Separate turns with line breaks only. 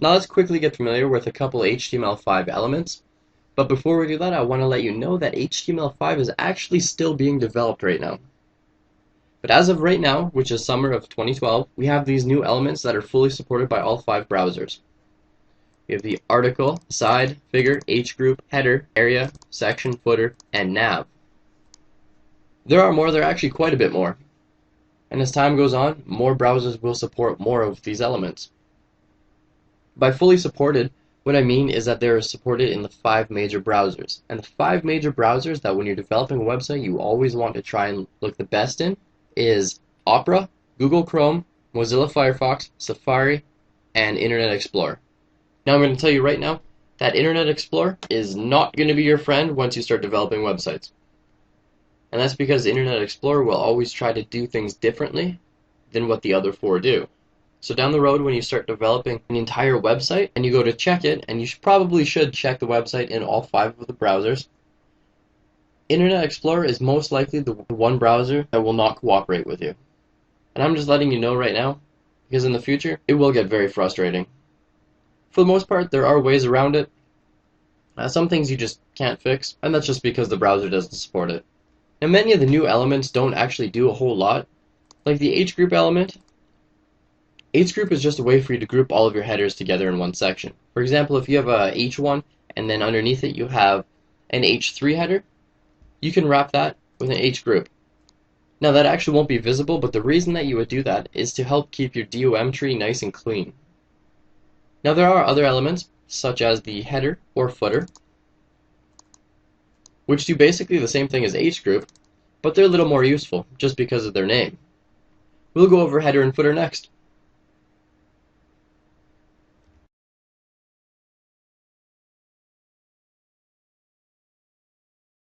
Now let's quickly get familiar with a couple HTML5 elements. But before we do that, I want to let you know that HTML5 is actually still being developed right now. But as of right now, which is summer of 2012, we have these new elements that are fully supported by all 5 browsers. We have the article, side, figure, h-group, header, area, section, footer, and nav. There are more, there are actually quite a bit more. And as time goes on, more browsers will support more of these elements. By fully supported, what I mean is that they're supported in the 5 major browsers. And the 5 major browsers that when you're developing a website you always want to try and look the best in is Opera, Google Chrome, Mozilla Firefox, Safari, and Internet Explorer. Now I'm going to tell you right now that Internet Explorer is not going to be your friend once you start developing websites. And that's because Internet Explorer will always try to do things differently than what the other 4 do. So down the road when you start developing an entire website and you go to check it, and you probably should check the website in all 5 of the browsers, Internet Explorer is most likely the one browser that will not cooperate with you. And I'm just letting you know right now, because in the future, it will get very frustrating. For the most part, there are ways around it. Some things you just can't fix, and that's just because the browser doesn't support it. Now many of the new elements don't actually do a whole lot. Like the H-group element, H-group is just a way for you to group all of your headers together in one section. For example, if you have a H1 and then underneath it you have an H3 header, you can wrap that with an H-group. Now that actually won't be visible, but the reason that you would do that is to help keep your DOM tree nice and clean. Now there are other elements, such as the header or footer, which do basically the same thing as H-group, but they're a little more useful, just because of their name. We'll go over header and footer next.